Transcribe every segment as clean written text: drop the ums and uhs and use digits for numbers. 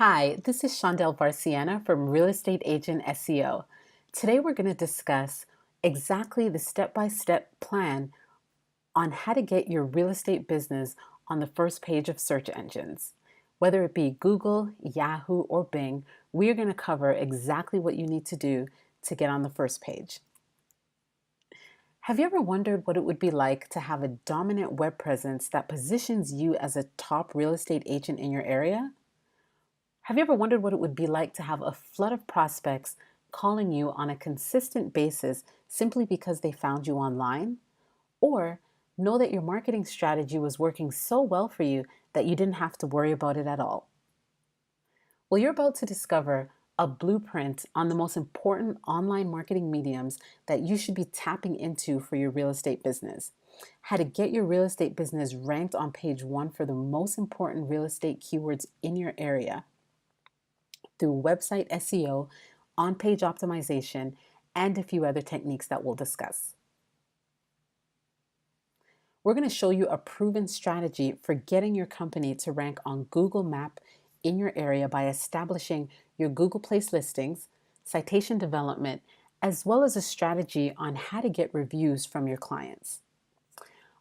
Hi, this is Shondell Varciana from Real Estate Agent SEO. Today we're going to discuss exactly the step-by-step plan on how to get your real estate business on the first page of search engines. Whether it be Google, Yahoo, or Bing, we're going to cover exactly what you need to do to get on the first page. Have you ever wondered what it would be like to have a dominant web presence that positions you as a top real estate agent in your area? Have you ever wondered what it would be like to have a flood of prospects calling you on a consistent basis simply because they found you online? Or know that your marketing strategy was working so well for you that you didn't have to worry about it at all? Well, you're about to discover a blueprint on the most important online marketing mediums that you should be tapping into for your real estate business. How to get your real estate business ranked on page one for the most important real estate keywords in your area through website SEO, on page optimization, and a few other techniques that we'll discuss. We're going to show you a proven strategy for getting your company to rank on Google Map in your area by establishing your Google Place listings, citation development, as well as a strategy on how to get reviews from your clients.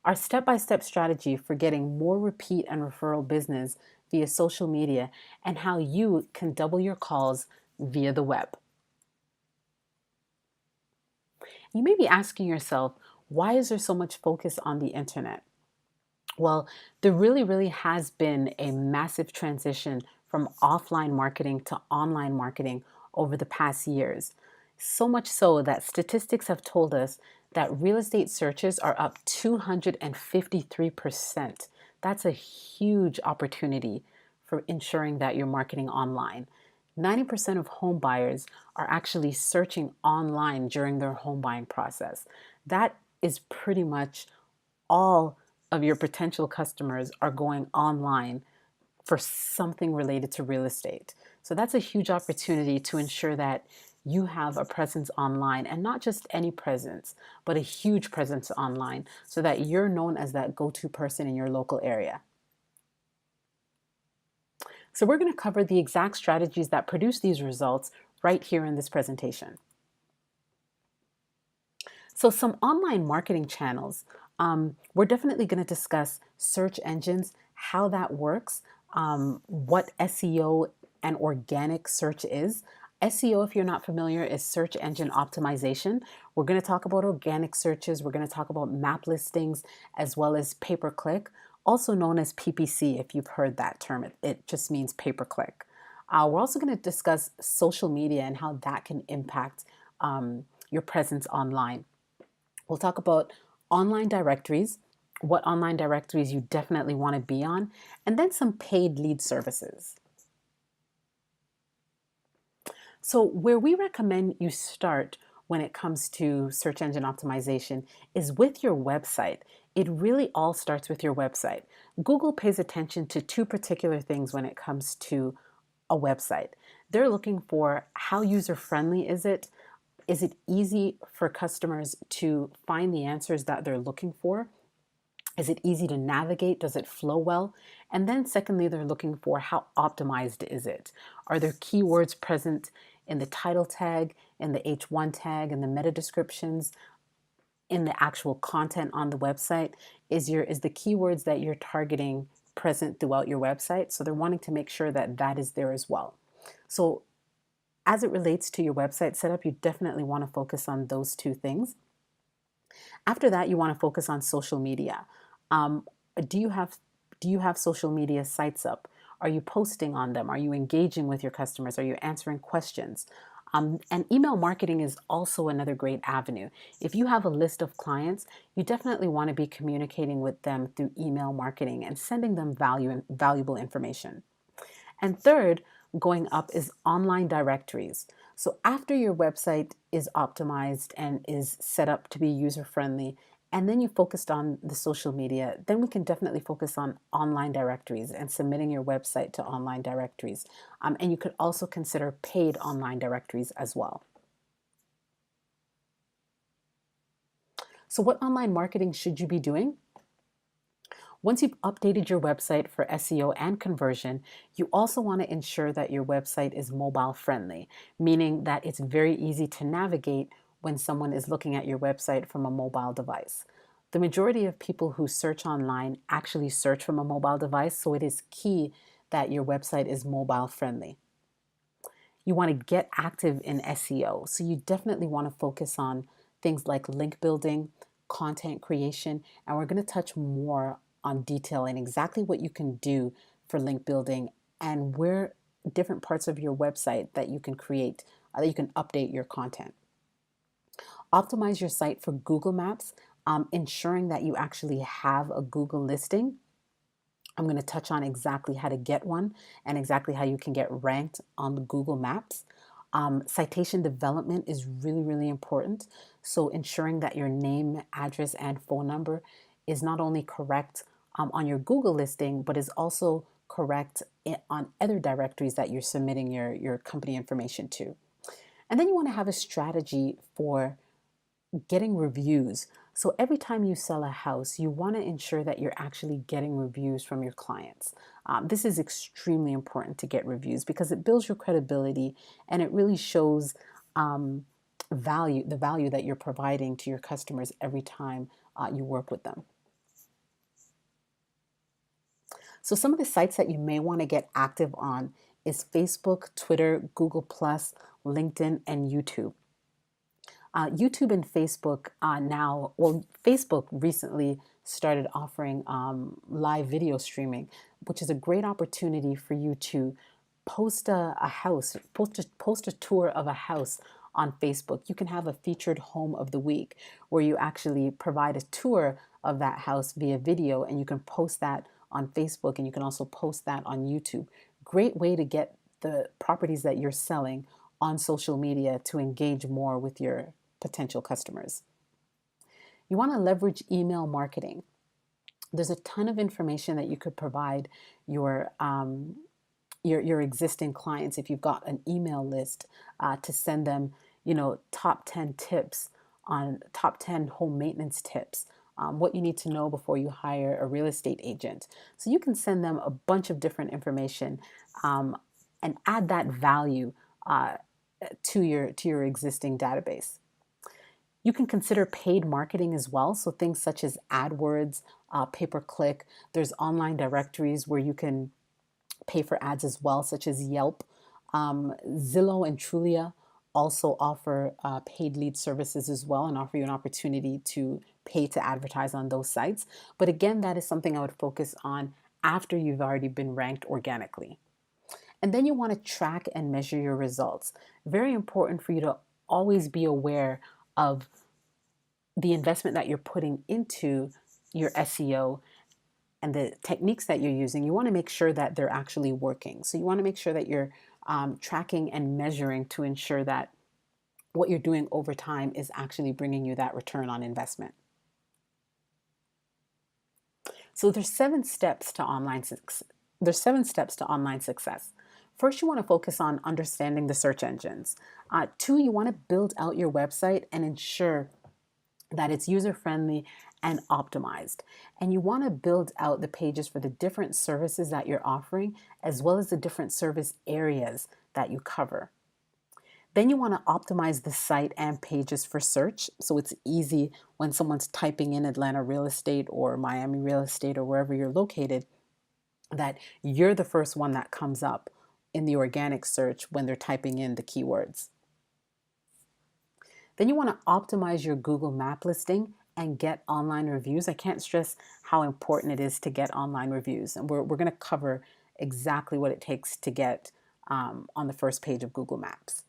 Our step-by-step strategy for getting more repeat and referral business via social media, and how you can double your calls via the web. You may be asking yourself, why is there so much focus on the internet? Well, there really has been a massive transition from offline marketing to online marketing over the past years. So much so that statistics have told us that real estate searches are up 253%. That's a huge opportunity for ensuring that you're marketing online. 90% of home buyers are actually searching online during their home buying process. That is pretty much all of your potential customers are going online for something related to real estate. So that's a huge opportunity to ensure that you have a presence online, and not just any presence, but a huge presence online so that you're known as that go-to person in your local area. So we're going to cover the exact strategies that produce these results right here in this presentation. So some online marketing channels, we're definitely going to discuss search engines, how that works, what SEO and organic search is. SEO, if you're not familiar, is search engine optimization. We're going to talk about organic searches. We're going to talk about map listings as well as pay-per-click, also known as PPC, if you've heard that term. It just means pay-per-click. We're also going to discuss social media and how that can impact your presence online. We'll talk about online directories, what online directories you definitely want to be on, and then some paid lead services. So where we recommend you start when it comes to search engine optimization is with your website. It really all starts with your website. Google pays attention to two particular things when it comes to a website. They're looking for how user-friendly is it? Is it easy for customers to find the answers that they're looking for? Is it easy to navigate? Does it flow well? And then secondly, they're looking for how optimized is it? Are there keywords present in the title tag, in the H1 tag, in the meta descriptions, in the actual content on the website? Is the keywords that you're targeting present throughout your website? So they're wanting to make sure that that is there as well. So as it relates to your website setup, you definitely want to focus on those two things. After that, you want to focus on social media. Do you have social media sites up? Are you posting on them? Are you engaging with your customers? Are you answering questions? And email marketing is also another great avenue. If you have a list of clients, you definitely want to be communicating with them through email marketing and sending them valuable information. And third, going up is online directories. So after your website is optimized and is set up to be user-friendly, and then you focused on the social media, then we can definitely focus on online directories and submitting your website to online directories. And you could also consider paid online directories as well. So what online marketing should you be doing? Once you've updated your website for SEO and conversion, you also want to ensure that your website is mobile friendly, meaning that it's very easy to navigate when someone is looking at your website from a mobile device. The majority of people who search online actually search from a mobile device, so it is key that your website is mobile friendly. You want to get active in SEO, so you definitely want to focus on things like link building, content creation, and we're going to touch more on detailing exactly what you can do for link building and where different parts of your website that you can create, that you can update your content. Optimize your site for Google Maps, ensuring that you actually have a Google listing. I'm going to touch on exactly how to get one and exactly how you can get ranked on the Google Maps. Citation development is really, really important. So ensuring that your name, address, and phone number is not only correct on your Google listing, but is also correct on other directories that you're submitting your company information to. And then you want to have a strategy for getting reviews. So every time you sell a house, you want to ensure that you're actually getting reviews from your clients. This is extremely important to get reviews because it builds your credibility and it really shows the value that you're providing to your customers every time you work with them. So some of the sites that you may want to get active on is Facebook, Twitter, Google+, LinkedIn, and YouTube. YouTube and Facebook Facebook recently started offering live video streaming, which is a great opportunity for you to post post a tour of a house on Facebook. You can have a featured home of the week where you actually provide a tour of that house via video, and you can post that on Facebook, and you can also post that on YouTube. Great way to get the properties that you're selling on social media to engage more with your potential customers. You want to leverage email marketing. There's a ton of information that you could provide your existing clients if you've got an email list to send them, top 10 tips on top 10 home maintenance tips, what you need to know before you hire a real estate agent. So you can send them a bunch of different information and add that value to your existing database. You can consider paid marketing as well. So things such as AdWords, pay-per-click. There's online directories where you can pay for ads as well, such as Yelp. Zillow and Trulia also offer paid lead services as well and offer you an opportunity to pay to advertise on those sites. But again, that is something I would focus on after you've already been ranked organically. And then you want to track and measure your results. Very important for you to always be aware of the investment that you're putting into your SEO and the techniques that you're using. You want to make sure that they're actually working. So you want to make sure that you're tracking and measuring to ensure that what you're doing over time is actually bringing you that return on investment. So there's 7 steps to online success. First, you want to focus on understanding the search engines. 2, you want to build out your website and ensure that it's user-friendly and optimized. And you want to build out the pages for the different services that you're offering, as well as the different service areas that you cover. Then you want to optimize the site and pages for search, so it's easy when someone's typing in Atlanta real estate or Miami real estate or wherever you're located, that you're the first one that comes up in the organic search when they're typing in the keywords. Then you want to optimize your Google Map listing and get online reviews. I can't stress how important it is to get online reviews. And we're going to cover exactly what it takes to get on the first page of Google Maps.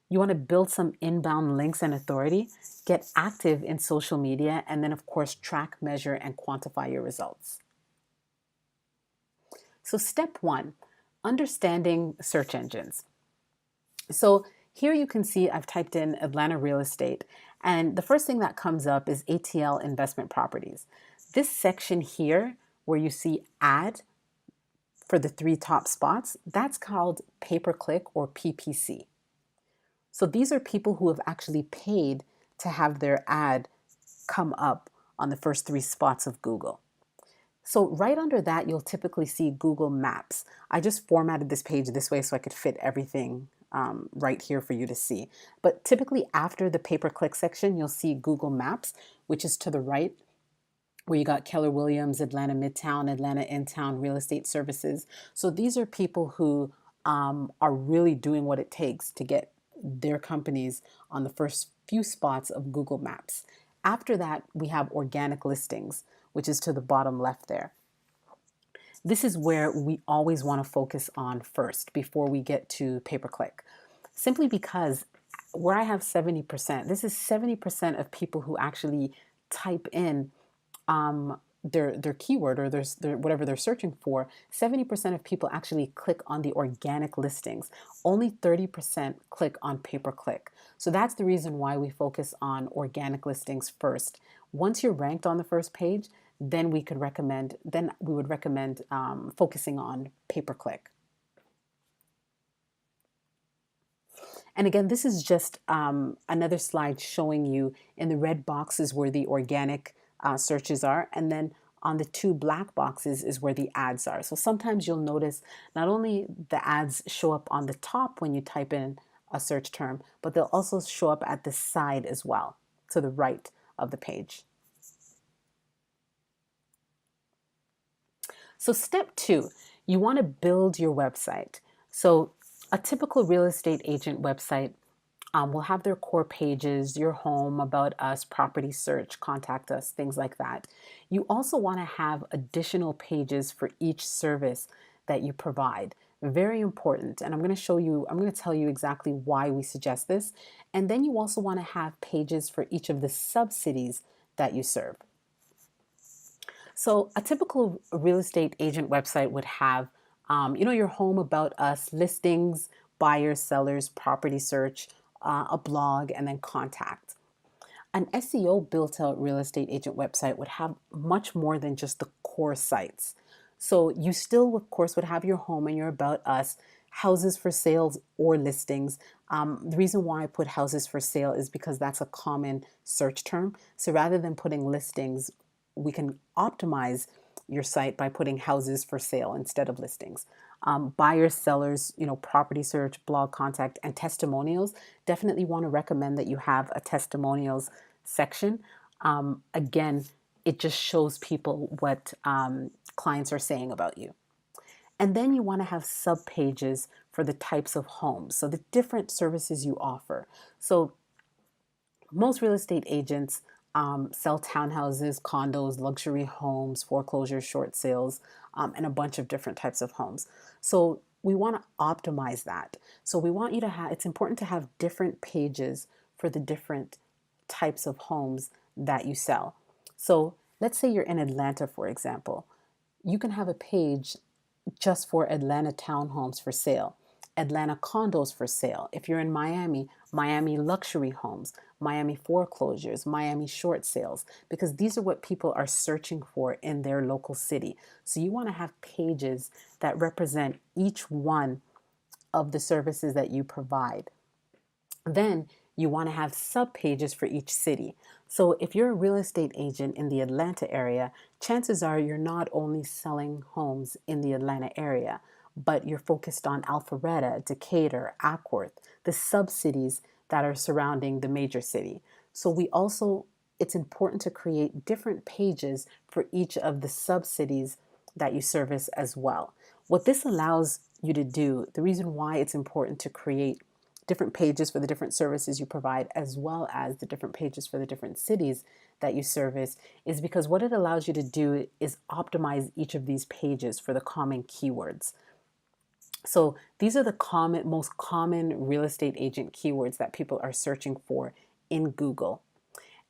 You want to build some inbound links and authority, get active in social media, and then, of course, track, measure, and quantify your results. So step 1, understanding search engines. So here you can see I've typed in Atlanta real estate, and the first thing that comes up is ATL investment properties. This section here where you see ad for the 3 top spots, that's called pay-per-click or PPC. So these are people who have actually paid to have their ad come up on the first 3 spots of Google. So right under that, you'll typically see Google Maps. I just formatted this page this way so I could fit everything right here for you to see. But typically after the pay-per-click section, you'll see Google Maps, which is to the right, where you got Keller Williams, Atlanta Midtown, Atlanta In-Town Real Estate Services. So these are people who are really doing what it takes to get their companies on the first few spots of Google Maps. After that, we have organic listings, which is to the bottom left there. This is where we always want to focus on first before we get to pay-per-click. Simply because where I have 70%, this is 70% of people who actually type in their keyword or their whatever they're searching for. 70% of people actually click on the organic listings. Only 30% click on pay-per-click. So that's the reason why we focus on organic listings first. Once you're ranked on the first page, then we would recommend focusing on pay-per-click. And again, this is just another slide showing you in the red boxes where the organic searches are, and then on the two black boxes is where the ads are. So sometimes you'll notice not only the ads show up on the top when you type in a search term, but they'll also show up at the side as well, to the right of the page. So step 2, you want to build your website. So a typical real estate agent website will have their core pages, your home, about us, property search, contact us, things like that. You also want to have additional pages for each service that you provide. Very important. And I'm going to tell you exactly why we suggest this. And then you also want to have pages for each of the sub-cities that you serve. So a typical real estate agent website would have, your home, about us, listings, buyers, sellers, property search, a blog, and then contact. An SEO built out real estate agent website would have much more than just the core sites. So you still, of course, would have your home and your about us, houses for sales or listings. The reason why I put houses for sale is because that's a common search term. So rather than putting listings, we can optimize your site by putting houses for sale instead of listings. Buyers, sellers, property search, blog, contact, and testimonials. Definitely want to recommend that you have a testimonials section. Again, it just shows people what clients are saying about you. And then you want to have sub pages for the types of homes, so the different services you offer. So most real estate agents sell townhouses, condos, luxury homes, foreclosures, short sales, and a bunch of different types of homes. So we want to optimize that. So we want you to have, it's important to have different pages for the different types of homes that you sell. So let's say you're in Atlanta, for example. You can have a page just for Atlanta townhomes for sale, Atlanta condos for sale. If you're in Miami, Miami luxury homes, Miami foreclosures, Miami short sales, because these are what people are searching for in their local city. So you want to have pages that represent each one of the services that you provide. Then you want to have sub pages for each city. So if you're a real estate agent in the Atlanta area, chances are you're not only selling homes in the Atlanta area, but you're focused on Alpharetta, Decatur, Acworth, the sub-cities that are surrounding the major city. So it's important to create different pages for each of the sub-cities that you service as well. What this allows you to do, the reason why it's important to create different pages for the different services you provide, as well as the different pages for the different cities that you service, is because what it allows you to do is optimize each of these pages for the common keywords. So these are the most common real estate agent keywords that people are searching for in Google.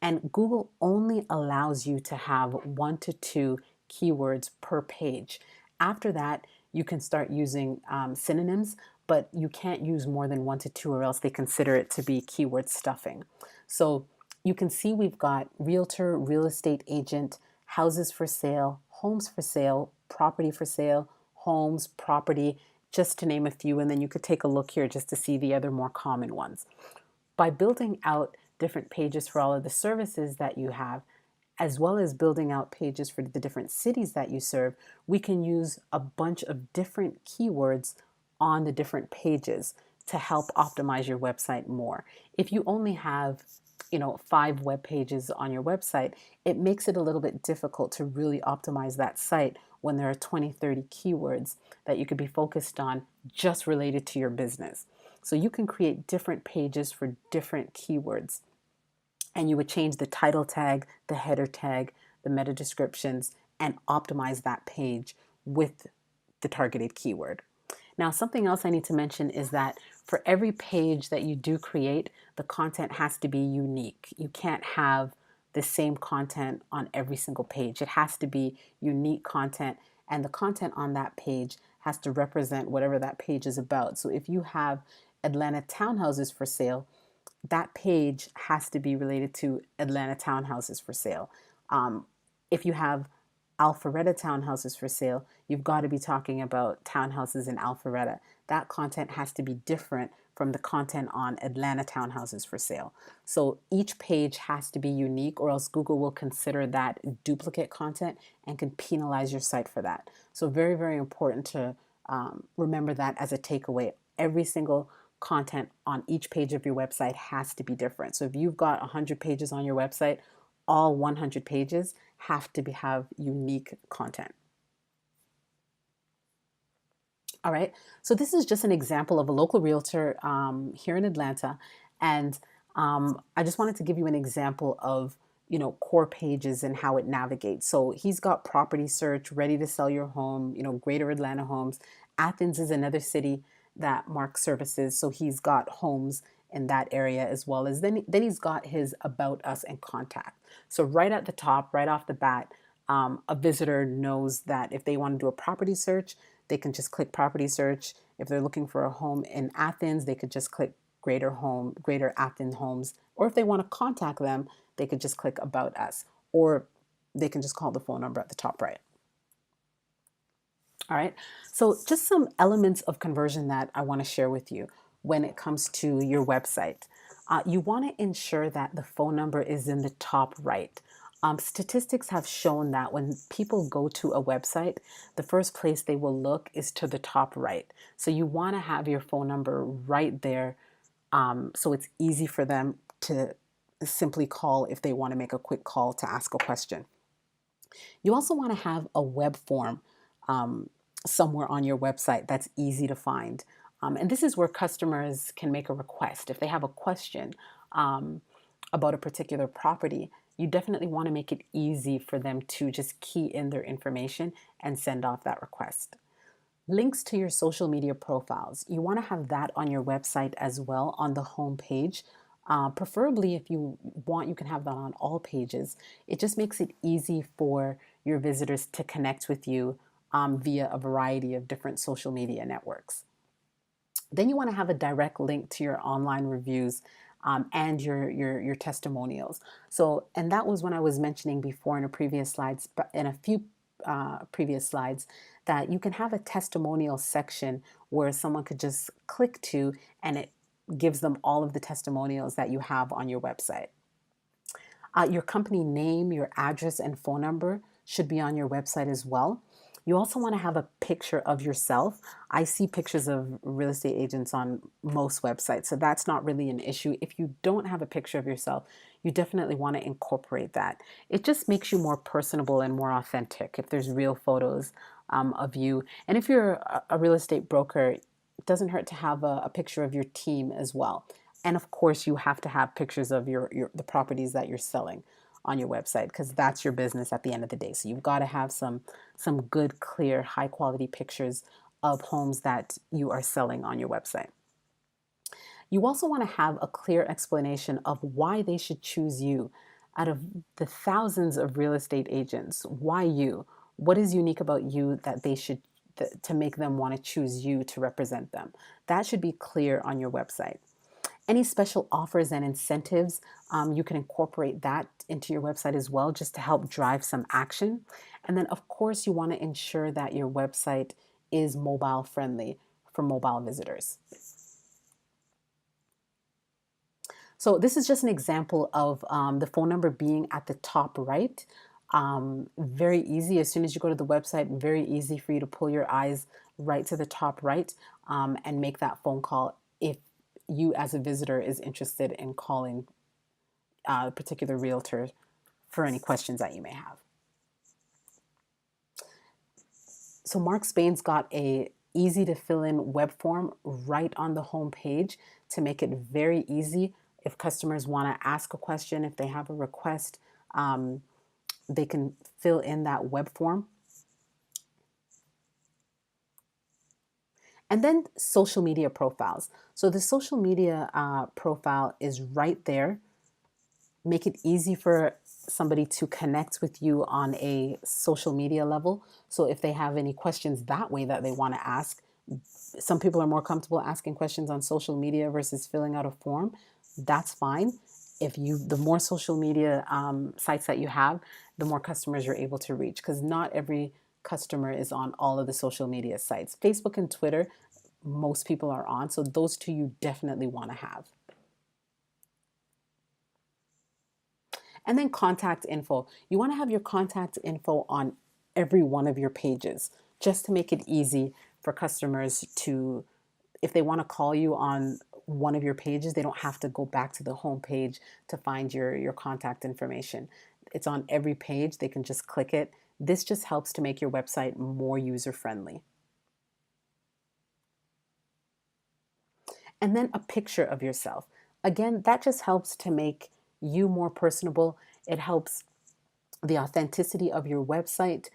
And Google only allows you to have 1 to 2 keywords per page. After that, you can start using synonyms, but you can't use more than 1 to 2 or else they consider it to be keyword stuffing. So you can see we've got realtor, real estate agent, houses for sale, homes for sale, property for sale, homes, property, just to name a few. And then you could take a look here just to see the other more common ones. By building out different pages for all of the services that you have, as well as building out pages for the different cities that you serve, we can use a bunch of different keywords on the different pages to help optimize your website more. If you only have 5 web pages on your website, it makes it a little bit difficult to really optimize that site when there are 20, 30 keywords that you could be focused on just related to your business. So you can create different pages for different keywords, and you would change the title tag, the header tag, the meta descriptions, and optimize that page with the targeted keyword. Now, something else I need to mention is that for every page that you do create, the content has to be unique. You can't have the same content on every single page. It has to be unique content, and the content on that page has to represent whatever that page is about. So if you have Atlanta townhouses for sale, that page has to be related to Atlanta townhouses for sale. If you have Alpharetta townhouses for sale, you've got to be talking about townhouses in Alpharetta. That content has to be different from the content on Atlanta townhouses for sale. So each page has to be unique, or else Google will consider that duplicate content and can penalize your site for that. So very, very important to remember that as a takeaway. Every single content on each page of your website has to be different. So if you've got 100 pages on your website, all 100 pages have to have unique content. All right, so this is just an example of a local realtor here in Atlanta, and I just wanted to give you an example of core pages and how it navigates. So he's got property search, ready to sell your home, Greater Atlanta homes. Athens is another city that Mark services, so he's got homes in that area as well as then he's got his about us and contact. So right at the top, right off the bat, a visitor knows that if they want to do a property search, they can just click property search. If they're looking for a home in Athens, they could just click Greater Athens Homes. Or if they want to contact them, they could just click about us, or they can just call the phone number at the top right. All right, so just some elements of conversion that I want to share with you when it comes to your website. You want to ensure that the phone number is in the top right. Statistics have shown that when people go to a website, the first place they will look is to the top right. So you want to have your phone number right there, so it's easy for them to simply call if they want to make a quick call to ask a question. You also want to have a web form somewhere on your website that's easy to find. And this is where customers can make a request. If they have a question about a particular property, you definitely want to make it easy for them to just key in their information and send off that request. Links to your social media profiles. You want to have that on your website as well on the home page. Preferably, if you want, you can have that on all pages. It just makes it easy for your visitors to connect with you via a variety of different social media networks. Then you want to have a direct link to your online reviews and your testimonials. So, and that was when I was mentioning before in a previous slides, in a few previous slides, that you can have a testimonial section where someone could just click to, and it gives them all of the testimonials that you have on your website. Your company name, your address, and phone number should be on your website as well. You also want to have a picture of yourself. I see pictures of real estate agents on most websites, so that's not really an issue. If you don't have a picture of yourself, you definitely want to incorporate that. It just makes you more personable and more authentic if there's real photos of you. And if you're a real estate broker, it doesn't hurt to have a picture of your team as well. And of course, you have to have pictures of the properties that you're selling on your website, because that's your business at the end of the day. So you've got to have some good, clear, high quality pictures of homes that you are selling on your website. You also want to have a clear explanation of why they should choose you. Out of the thousands of real estate agents, why you? What is unique about you that they should to make them want to choose you to represent them? That should be clear on your website. Any special offers and incentives, you can incorporate that into your website as well, just to help drive some action. And then, of course, you want to ensure that your website is mobile friendly for mobile visitors. So this is just an example of the phone number being at the top right. Very easy. As soon as you go to the website, very easy for you to pull your eyes right to the top right, and make that phone call if you as a visitor is interested in calling a particular realtor for any questions that you may have. So Mark Spain's got a easy to fill in web form right on the home page to make it very easy. If customers want to ask a question, if they have a request, they can fill in that web form. And then social media profiles. So the social media profile is right there. Make it easy for somebody to connect with you on a social media level. So if they have any questions that way that they want to ask, some people are more comfortable asking questions on social media versus filling out a form. That's fine. The more social media sites that you have, the more customers you're able to reach, because not every customer is on all of the social media sites. Facebook and Twitter, most people are on. So those two you definitely want to have. And then contact info. You want to have your contact info on every one of your pages just to make it easy for customers to, if they want to call you on one of your pages, they don't have to go back to the home page to find your contact information. It's on every page. They can just click it. This just helps to make your website more user friendly. And then a picture of yourself. Again, that just helps to make you more personable. It helps the authenticity of your website.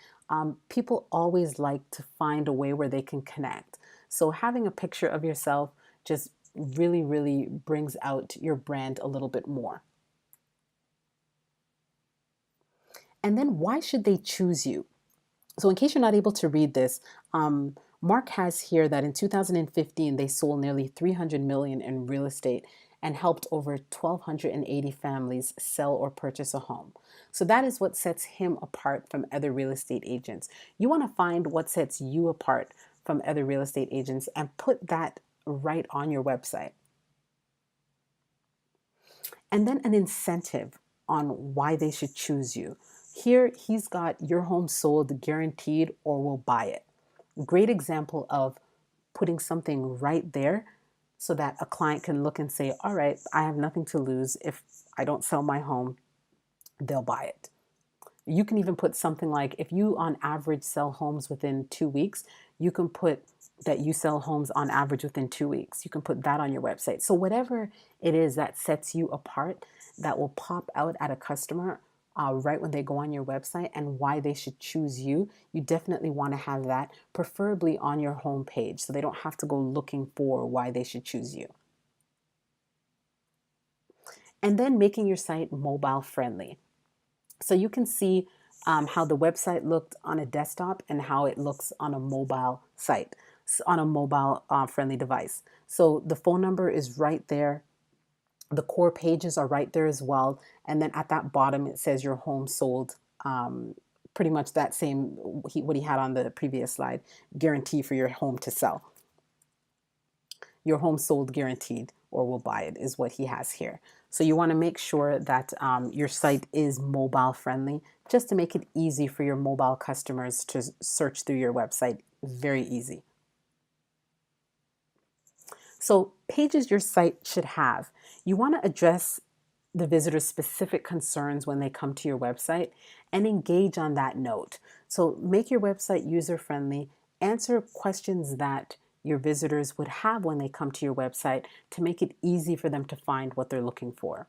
People always like to find a way where they can connect. So having a picture of yourself just really, really brings out your brand a little bit more. And then why should they choose you? So in case you're not able to read this, Mark has here that in 2015, they sold nearly 300 million in real estate and helped over 1,280 families sell or purchase a home. So that is what sets him apart from other real estate agents. You want to find what sets you apart from other real estate agents and put that right on your website. And then an incentive on why they should choose you. Here, he's got your home sold guaranteed or we'll buy it. Great example of putting something right there so that a client can look and say, all right, I have nothing to lose. If I don't sell my home, they'll buy it. You can even put something like, if you on average sell homes within 2 weeks, you can put that you sell homes on average within 2 weeks. You can put that on your website. So whatever it is that sets you apart, that will pop out at a customer right when they go on your website, and why they should choose you, you definitely want to have that, preferably on your home page, so they don't have to go looking for why they should choose you. And then making your site mobile friendly. So you can see how the website looked on a desktop and how it looks on a mobile site, on a mobile friendly device. So the phone number is right there. The core pages are right there as well. And then at that bottom, it says your home sold. Pretty much that same, what he had on the previous slide, guarantee for your home to sell. Your home sold guaranteed or we'll buy it is what he has here. So you want to make sure that your site is mobile friendly, just to make it easy for your mobile customers to search through your website. Very easy. So pages your site should have. You want to address the visitor's specific concerns when they come to your website and engage on that note. So make your website user friendly, answer questions that your visitors would have when they come to your website to make it easy for them to find what they're looking for.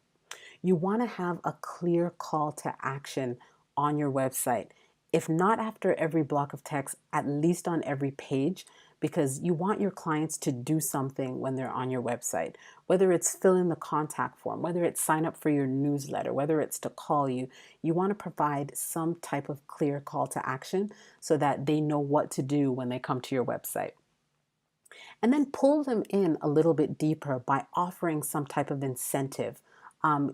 You want to have a clear call to action on your website. If not after every block of text, at least on every page, because you want your clients to do something when they're on your website, whether it's fill in the contact form, whether it's sign up for your newsletter, whether it's to call you. You want to provide some type of clear call to action so that they know what to do when they come to your website. And then pull them in a little bit deeper by offering some type of incentive.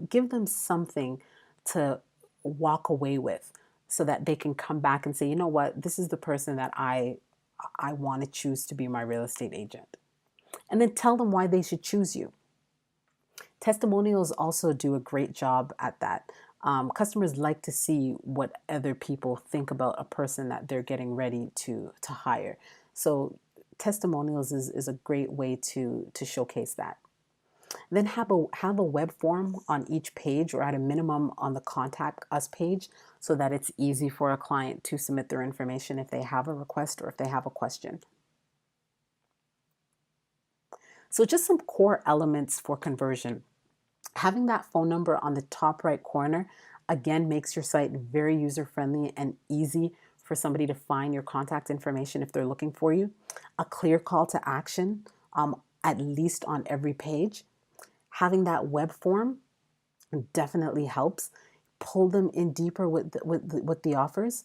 Give them something to walk away with so that they can come back and say, you know what, this is the person that I want to choose to be my real estate agent. And then tell them why they should choose you. Testimonials also do a great job at that. Customers like to see what other people think about a person that they're getting ready to hire. So testimonials is a great way to showcase that. Then have a web form on each page, or at a minimum on the contact us page, so that it's easy for a client to submit their information if they have a request or if they have a question. So just some core elements for conversion. Having that phone number on the top right corner, again, makes your site very user friendly and easy for somebody to find your contact information if they're looking for you. A clear call to action, at least on every page. Having that web form definitely helps. Pull them in deeper with the offers.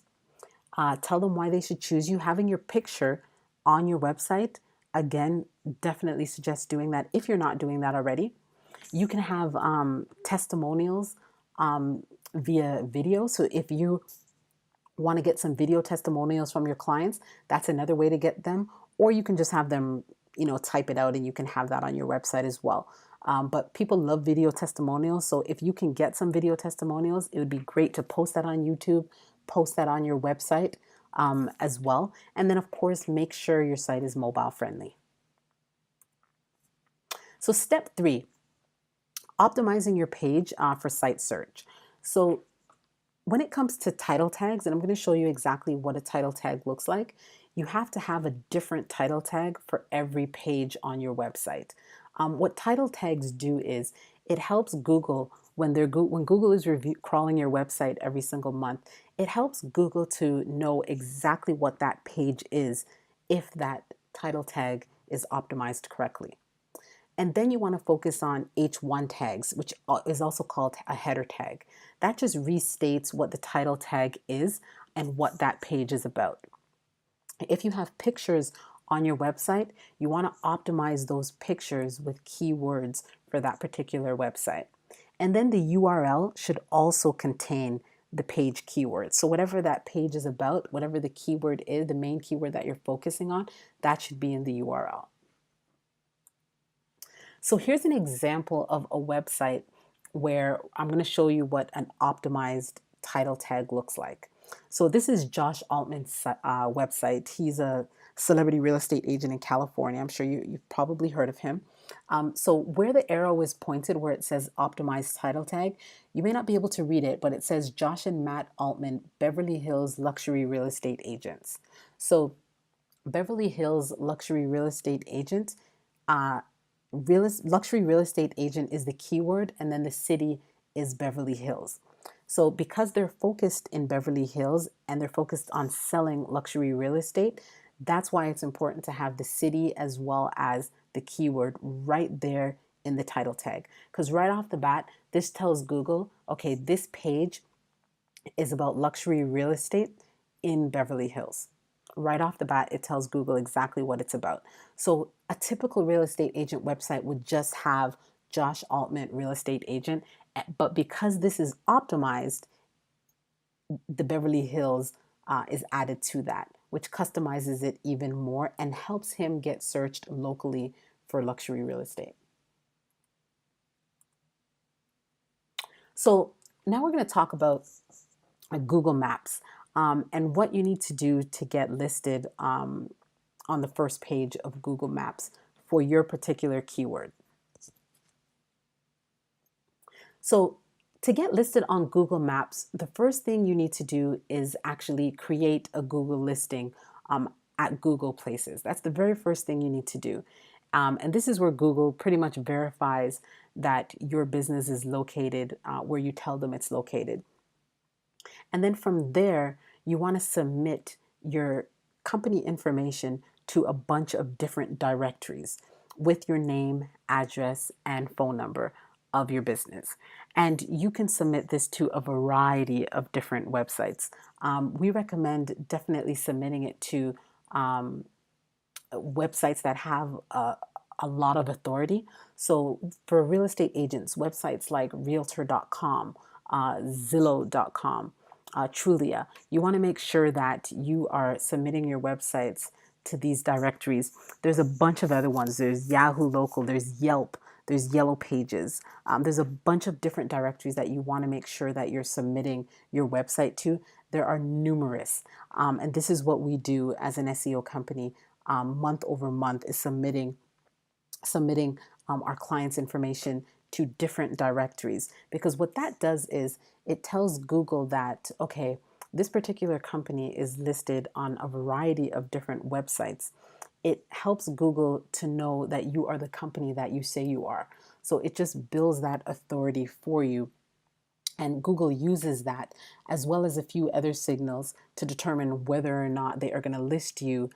Tell them why they should choose you. Having your picture on your website, again, definitely suggest doing that if you're not doing that already. You can have testimonials via video. So if you want to get some video testimonials from your clients, that's another way to get them. Or you can just have them, type it out and you can have that on your website as well. But people love video testimonials. So if you can get some video testimonials, it would be great to post that on YouTube, post that on your website as well. And then, of course, make sure your site is mobile friendly. So step 3, optimizing your page for site search. So when it comes to title tags, and I'm going to show you exactly what a title tag looks like, you have to have a different title tag for every page on your website. What title tags do is it helps Google when Google is crawling your website every single month. It helps Google to know exactly what that page is if that title tag is optimized correctly. And then you want to focus on H1 tags, which is also called a header tag. That just restates what the title tag is and what that page is about. If you have pictures on your website, you want to optimize those pictures with keywords for that particular website. And then the URL should also contain the page keyword. So whatever that page is about, whatever the keyword is, the main keyword that you're focusing on, that should be in the URL. So here's an example of a website where I'm going to show you what an optimized title tag looks like. So this is Josh Altman's website. He's a celebrity real estate agent in California. I'm sure you've probably heard of him. So where the arrow is pointed, where it says optimized title tag, you may not be able to read it, but it says Josh and Matt Altman, Beverly Hills luxury real estate agents. So Beverly Hills luxury real estate agent, luxury real estate agent is the keyword, and then the city is Beverly Hills. So because they're focused in Beverly Hills and they're focused on selling luxury real estate, that's why it's important to have the city as well as the keyword right there in the title tag. Because right off the bat, this tells Google, okay, this page is about luxury real estate in Beverly Hills. Right off the bat, it tells Google exactly what it's about. So a typical real estate agent website would just have Josh Altman, real estate agent, but because this is optimized, the Beverly Hills is added to that, which customizes it even more and helps him get searched locally for luxury real estate. So now we're going to talk about Google Maps and what you need to do to get listed on the first page of Google Maps for your particular keyword. So to get listed on Google Maps, the first thing you need to do is actually create a Google listing at Google Places. That's the very first thing you need to do. And this is where Google pretty much verifies that your business is located where you tell them it's located. And then from there, you want to submit your company information to a bunch of different directories with your name, address, and phone number of your business. And you can submit this to a variety of different websites. We recommend definitely submitting it to websites that have a lot of authority. So for real estate agents, websites like realtor.com, Zillow.com, Trulia, you want to make sure that you are submitting your websites to these directories. There's a bunch of other ones. There's Yahoo Local, there's Yelp, there's yellow pages. There's a bunch of different directories that you want to make sure that you're submitting your website to. There are numerous. And this is what we do as an SEO company month over month, is submitting our clients' information to different directories. Because what that does is it tells Google that, okay, this particular company is listed on a variety of different websites. It helps Google to know that you are the company that you say you are. So it just builds that authority for you. And Google uses that as well as a few other signals to determine whether or not they are going to list you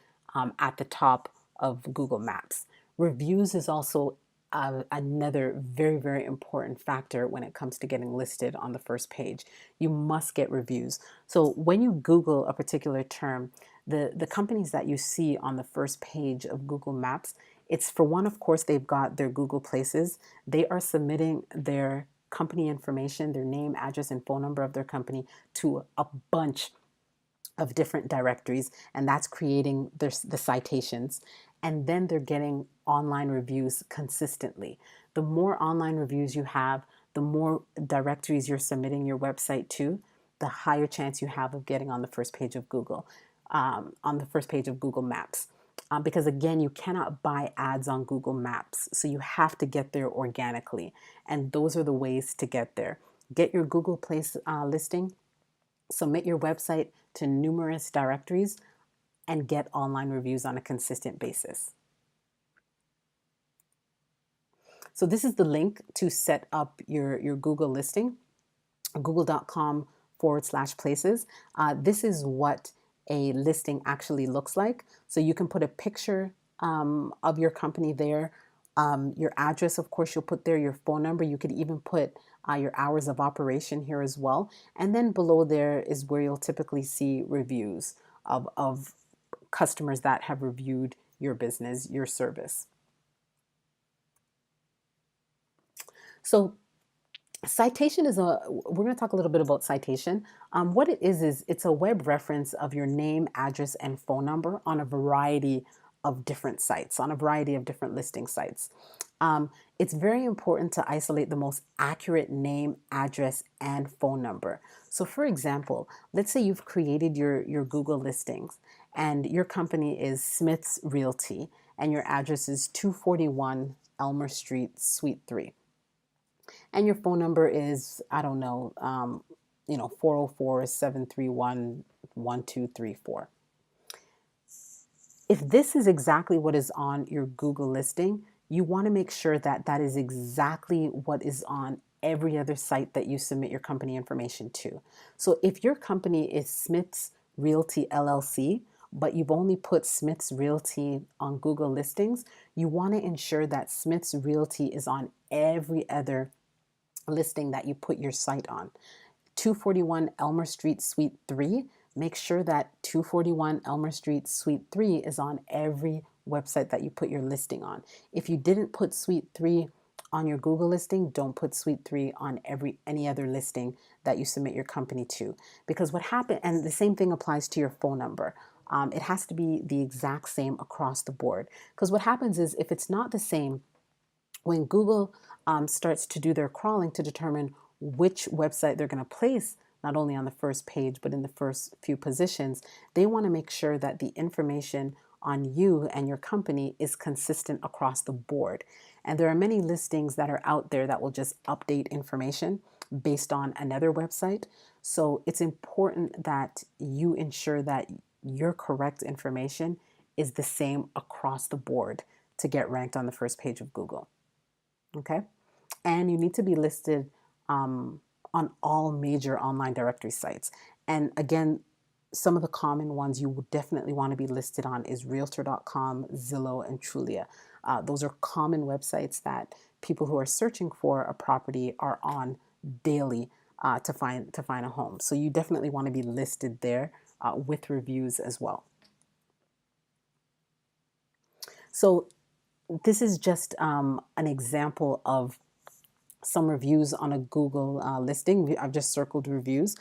at the top of Google Maps. Reviews is also another very, very important factor when it comes to getting listed on the first page. You must get reviews. So when you Google a particular term, the companies that you see on the first page of Google Maps, it's for one, of course, they've got their Google Places. They are submitting their company information, their name, address, and phone number of their company to a bunch of different directories, and that's creating the citations. And then they're getting online reviews consistently. The more online reviews you have, the more directories you're submitting your website to, the higher chance you have of getting on the first page of Google, on the first page of Google Maps. Because again, you cannot buy ads on Google Maps. So you have to get there organically. And those are the ways to get there. Get your Google Place listing, submit your website to numerous directories, and get online reviews on a consistent basis. So this is the link to set up your Google listing, google.com/places. This is what a listing actually looks like. So you can put a picture of your company there, your address, of course, you'll put there, your phone number. You could even put your hours of operation here as well. And then below there is where you'll typically see reviews of customers that have reviewed your business, your service. So citation is we're going to talk a little bit about citation. What it is it's a web reference of your name, address, and phone number on a variety of different sites, on a variety of different listing sites. It's very important to isolate the most accurate name, address, and phone number. So for example, let's say you've created your Google listings and your company is Smith's Realty and your address is 241 Elmer Street, Suite 3. And your phone number is, I don't know, 404-731-1234. If this is exactly what is on your Google listing, you want to make sure that that is exactly what is on every other site that you submit your company information to. So if your company is Smith's Realty LLC, but you've only put Smith's Realty on Google listings, you want to ensure that Smith's Realty is on every other listing that you put your site on. 241 Elmer Street, Suite 3, make sure that 241 Elmer Street, Suite 3 is on every website that you put your listing on. If you didn't put Suite 3 on your Google listing, don't put Suite 3 on any other listing that you submit your company to. Because what happened, and the same thing applies to your phone number. It has to be the exact same across the board. Because what happens is if it's not the same, when Google starts to do their crawling to determine which website they're going to place not only on the first page but in the first few positions, they want to make sure that the information on you and your company is consistent across the board. And there are many listings that are out there that will just update information based on another website. So it's important that you ensure that your correct information is the same across the board to get ranked on the first page of Google. Okay? And you need to be listed on all major online directory sites. And again, some of the common ones you would definitely want to be listed on is Realtor.com, Zillow, and Trulia. Those are common websites that people who are searching for a property are on daily to find a home. So you definitely want to be listed there with reviews as well. So this is just an example of some reviews on a Google listing. I've just circled reviews.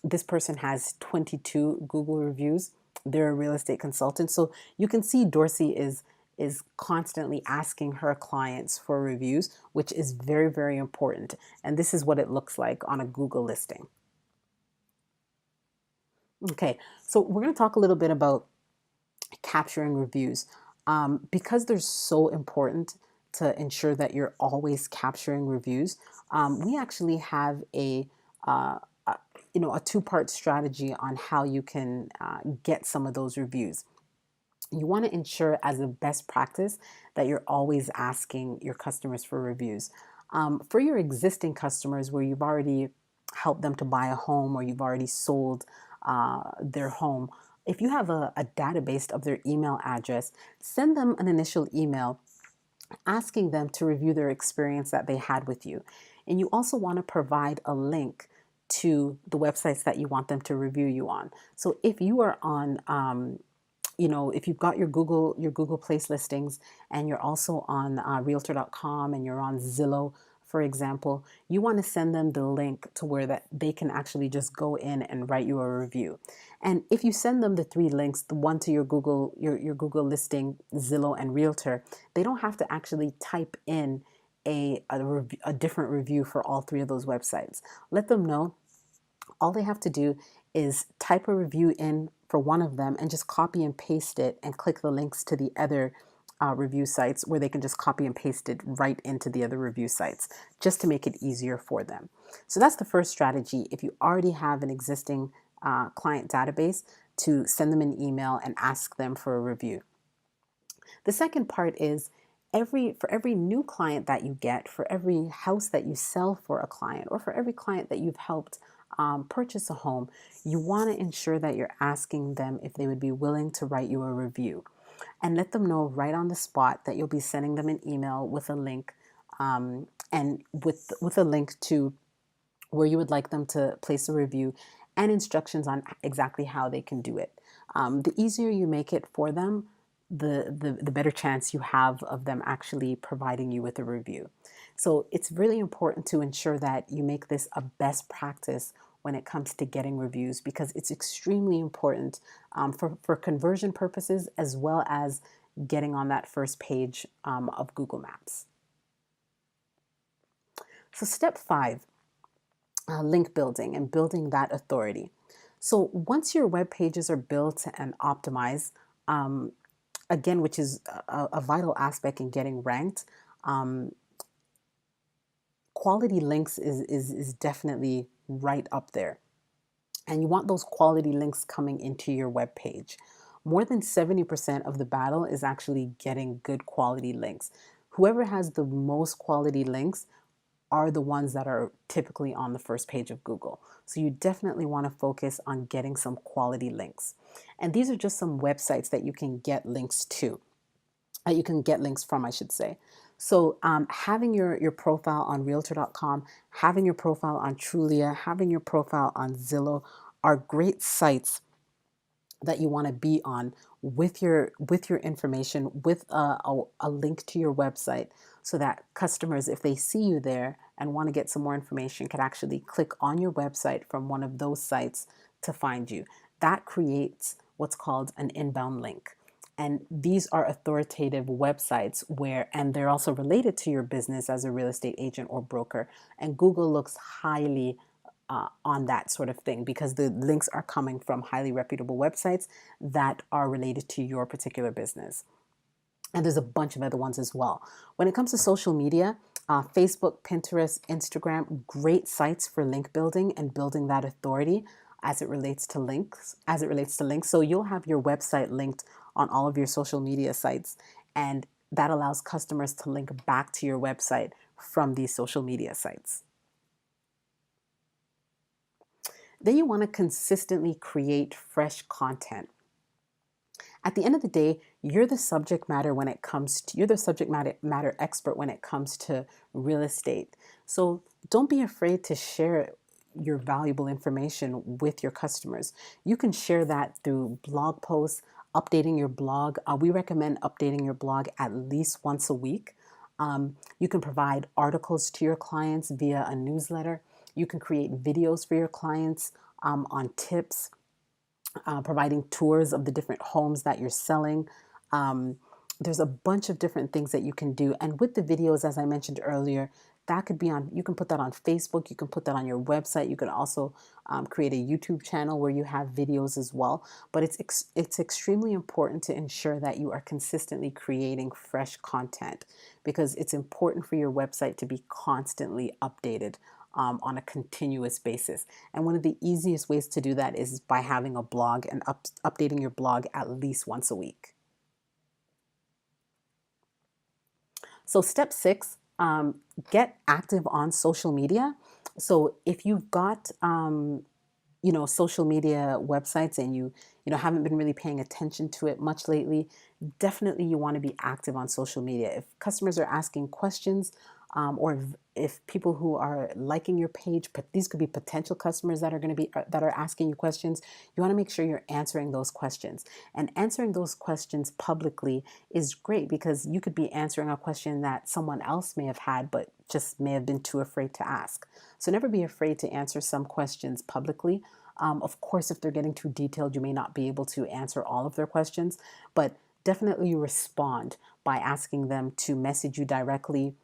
This person has 22 Google reviews. They're a real estate consultant. So you can see Dorsey is is constantly asking her clients for reviews, which is very, very important. And this is what it looks like on a Google listing. Okay, so we're going to talk a little bit about capturing reviews, because they're so important to ensure that you're always capturing reviews. We actually have uh, a a two-part strategy on how you can get some of those reviews. You want to ensure as a best practice that you're always asking your customers for reviews. For your existing customers where you've already helped them to buy a home or you've already sold their home, if you have a database of their email address, send them an initial email asking them to review their experience that they had with you. And you also want to provide a link to the websites that you want them to review you on. So if you are on if you've got your Google Place listings and you're also on Realtor.com and you're on Zillow, for example, you want to send them the link to where that they can actually just go in and write you a review. And if you send them the three links, the one to your Google listing, Zillow, and Realtor, they don't have to actually type in a different review for all three of those websites. Let them know all they have to do is type a review in for one of them and just copy and paste it and click the links to the other review sites where they can just copy and paste it right into the other review sites just to make it easier for them. So that's the first strategy. If you already have an existing client database, to send them an email and ask them for a review. The second part is for every new client that you get, for every house that you sell for a client, or for every client that you've helped purchase a home, you want to ensure that you're asking them if they would be willing to write you a review. And let them know right on the spot that you'll be sending them an email with a link, and with a link to where you would like them to place a review and instructions on exactly how they can do it. The easier you make it for them, the better chance you have of them actually providing you with a review. So it's really important to ensure that you make this a best practice when it comes to getting reviews, because it's extremely important for conversion purposes as well as getting on that first page of Google Maps. So step 5, link building and building that authority. So once your web pages are built and optimized, again, which is a vital aspect in getting ranked, um, quality links is definitely right up there. And you want those quality links coming into your web page. More than 70% of the battle is actually getting good quality links. Whoever has the most quality links are the ones that are typically on the first page of Google. So you definitely want to focus on getting some quality links. And these are just some websites that you can get links to, that you can get links from, I should say. So having your profile on Realtor.com, having your profile on Trulia, having your profile on Zillow are great sites that you want to be on with your information, with a link to your website, so that customers, if they see you there and want to get some more information, can actually click on your website from one of those sites to find you. That creates what's called an inbound link. And these are authoritative websites and they're also related to your business as a real estate agent or broker. And Google looks highly on that sort of thing because the links are coming from highly reputable websites that are related to your particular business. And there's a bunch of other ones as well. When it comes to social media, Facebook, Pinterest, Instagram, great sites for link building and building that authority as it relates to links. So you'll have your website linked on all of your social media sites, and that allows customers to link back to your website from these social media sites. Then you want to consistently create fresh content. At the end of the day, you're the subject matter expert when it comes to real estate. So don't be afraid to share your valuable information with your customers. You can share that through blog posts, updating your blog. We recommend updating your blog at least once a week. You can provide articles to your clients via a newsletter. You can create videos for your clients on tips, providing tours of the different homes that you're selling. Um, There's a bunch of different things that you can do. And with the videos, as I mentioned earlier, that could be on, you can put that on Facebook, you can put that on your website. You can also create a YouTube channel where you have videos as well. But it's extremely important to ensure that you are consistently creating fresh content, because it's important for your website to be constantly updated on a continuous basis. And one of the easiest ways to do that is by having a blog and updating your blog at least once a week. So step six, get active on social media. So if you've got social media websites and you haven't been really paying attention to it much lately, definitely you want to be active on social media. If customers are asking questions, or if people who are liking your page, but these could be potential customers that are going to be that are asking you questions, you want to make sure you're answering those questions. And answering those questions publicly is great, because you could be answering a question that someone else may have had but just may have been too afraid to ask. So never be afraid to answer some questions publicly. Of course, if they're getting too detailed, you may not be able to answer all of their questions, but definitely respond by asking them to message you directly,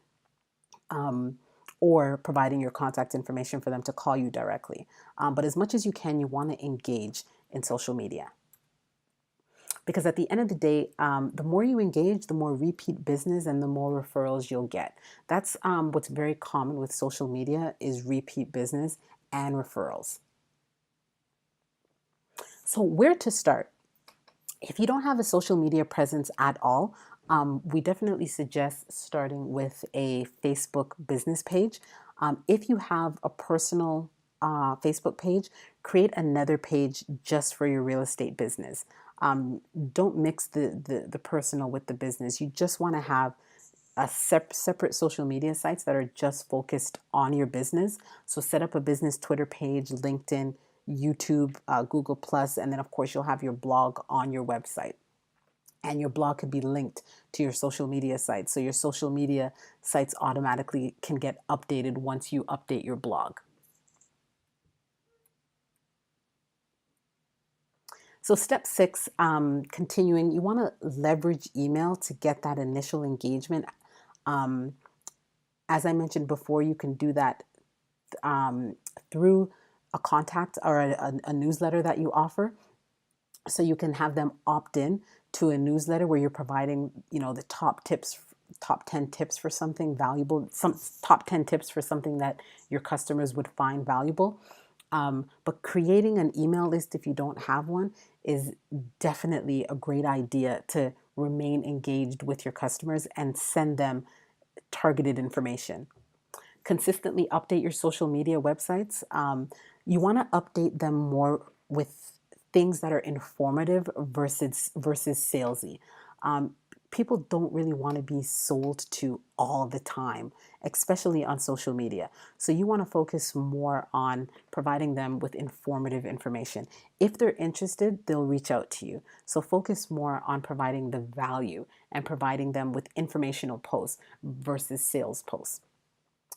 um, or providing your contact information for them to call you directly. But as much as you can, you want to engage in social media. Because at the end of the day, the more you engage, the more repeat business and the more referrals you'll get. That's what's very common with social media, is repeat business and referrals. So where to start? If you don't have a social media presence at all, we definitely suggest starting with a Facebook business page. If you have a personal Facebook page, create another page just for your real estate business. Don't mix the personal with the business. You just want to have a separate social media sites that are just focused on your business. So set up a business Twitter page, LinkedIn, YouTube, Google Plus, and then of course you'll have your blog on your website. And your blog could be linked to your social media sites. So your social media sites automatically can get updated once you update your blog. So step six, continuing, you want to leverage email to get that initial engagement. Um, as I mentioned before, you can do that um, through a contact or a newsletter that you offer. So you can have them opt in to a newsletter where you're providing, the top 10 tips for something valuable, some top 10 tips for something that your customers would find valuable. But creating an email list, if you don't have one, is definitely a great idea to remain engaged with your customers and send them targeted information. Consistently update your social media websites. You want to update them more with things that are informative versus salesy. People don't really want to be sold to all the time, especially on social media. So you want to focus more on providing them with informative information. If they're interested, they'll reach out to you. So focus more on providing the value and providing them with informational posts versus sales posts.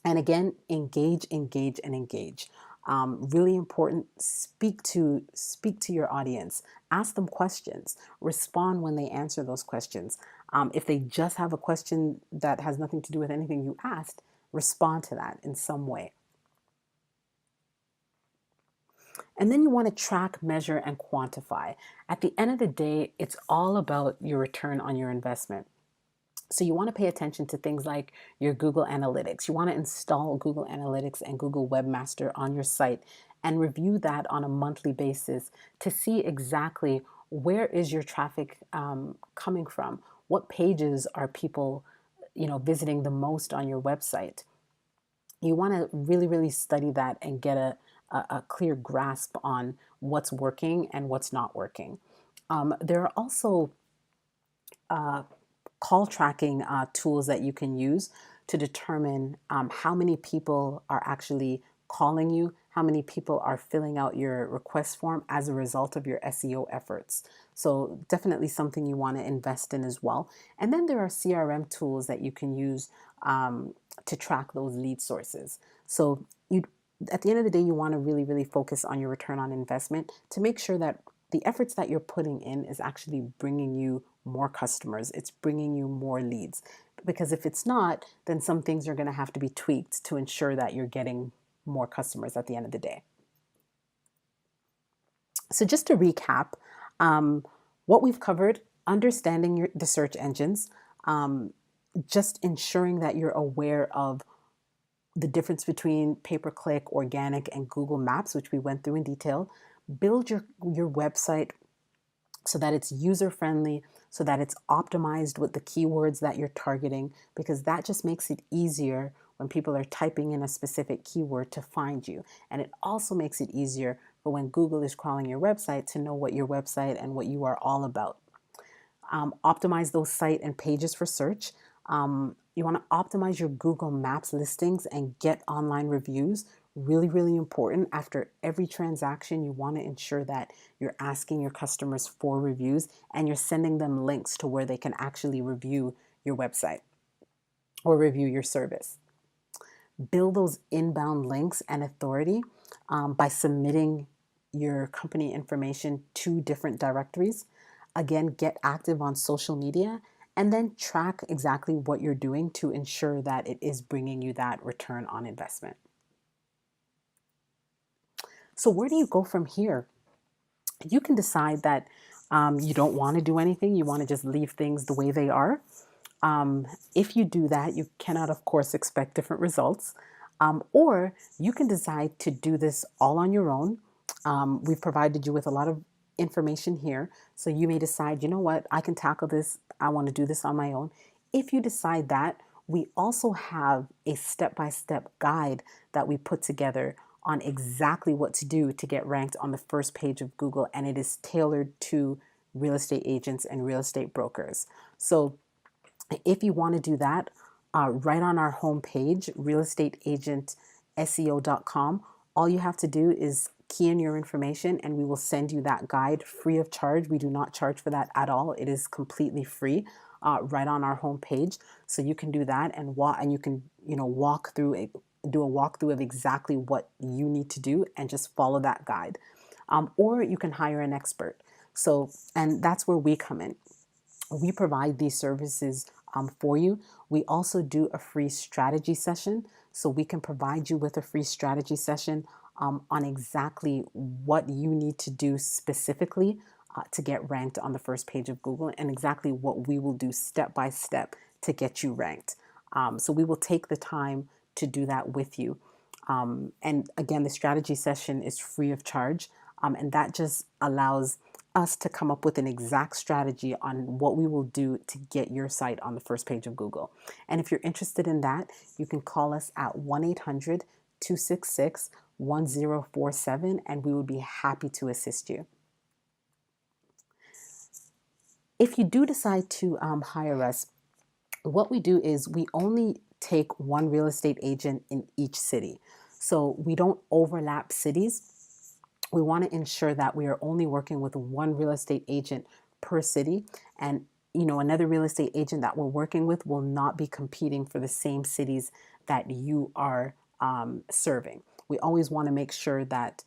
And again, engage, engage, and engage. Really important. Speak to your audience. Ask them questions. Respond when they answer those questions. If they just have a question that has nothing to do with anything you asked, respond to that in some way. And then you want to track, measure, and quantify. At the end of the day, it's all about your return on your investment. So you want to pay attention to things like your Google Analytics. You want to install Google Analytics and Google Webmaster on your site and review that on a monthly basis to see exactly where is your traffic coming from. What pages are people, visiting the most on your website? You want to really, really study that and get a clear grasp on what's working and what's not working. There are also call tracking tools that you can use to determine how many people are actually calling you, how many people are filling out your request form as a result of your SEO efforts. So definitely something you want to invest in as well. And then there are CRM tools that you can use to track those lead sources. So at the end of the day, you want to really, really focus on your return on investment to make sure that the efforts that you're putting in is actually bringing you more customers. It's bringing you more leads. Because if it's not, then some things are going to have to be tweaked to ensure that you're getting more customers at the end of the day. So just to recap, um, what we've covered, understanding the search engines, um, just ensuring that you're aware of the difference between pay-per-click, organic, and Google Maps, which we went through in detail. Build your website so that it's user-friendly, so that it's optimized with the keywords that you're targeting, because that just makes it easier when people are typing in a specific keyword to find you. And it also makes it easier for when Google is crawling your website to know what your website and what you are all about. Optimize those site and pages for search. You want to optimize your Google Maps listings and get online reviews. Really, really important. After every transaction, you want to ensure that you're asking your customers for reviews and you're sending them links to where they can actually review your website or review your service. Build those inbound links and authority by submitting your company information to different directories. Again, get active on social media and then track exactly what you're doing to ensure that it is bringing you that return on investment. So where do you go from here? You can decide that you don't want to do anything. You want to just leave things the way they are. If you do that, you cannot, of course, expect different results. Or you can decide to do this all on your own. We've provided you with a lot of information here. So you may decide, you know what, I can tackle this. I want to do this on my own. If you decide that, we also have a step-by-step guide that we put together on exactly what to do to get ranked on the first page of Google. And it is tailored to real estate agents and real estate brokers. So if you want to do that, right on our homepage, realestateagentseo.com, all you have to do is key in your information and we will send you that guide free of charge. We do not charge for that at all. It is completely free right on our homepage. So you can do that and you can walk through do a walkthrough of exactly what you need to do and just follow that guide. Or you can hire an expert. So, and that's where we come in. We provide these services for you. We also do a free strategy session. So we can provide you with a free strategy session on exactly what you need to do specifically to get ranked on the first page of Google and exactly what we will do step by step to get you ranked. So we will take the time to do that with you. And again, the strategy session is free of charge. And that just allows us to come up with an exact strategy on what we will do to get your site on the first page of Google. And if you're interested in that, you can call us at 1-800-266-1047 and we would be happy to assist you. If you do decide to hire us, what we do is we only take one real estate agent in each city. So we don't overlap cities. We want to ensure that we are only working with one real estate agent per city. And, another real estate agent that we're working with will not be competing for the same cities that you are serving. We always want to make sure that,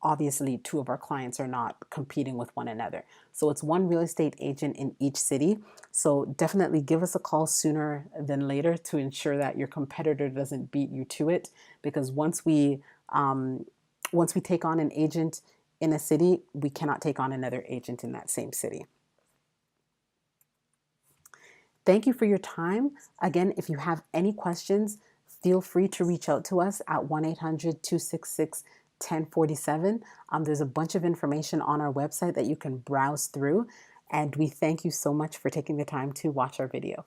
obviously two of our clients are not competing with one another. So it's one real estate agent in each city. So definitely give us a call sooner than later to ensure that your competitor doesn't beat you to it. Because once we take on an agent in a city, we cannot take on another agent in that same city. Thank you for your time. Again, if you have any questions, feel free to reach out to us at 1-800-266-1047. There's a bunch of information on our website that you can browse through. And we thank you so much for taking the time to watch our video.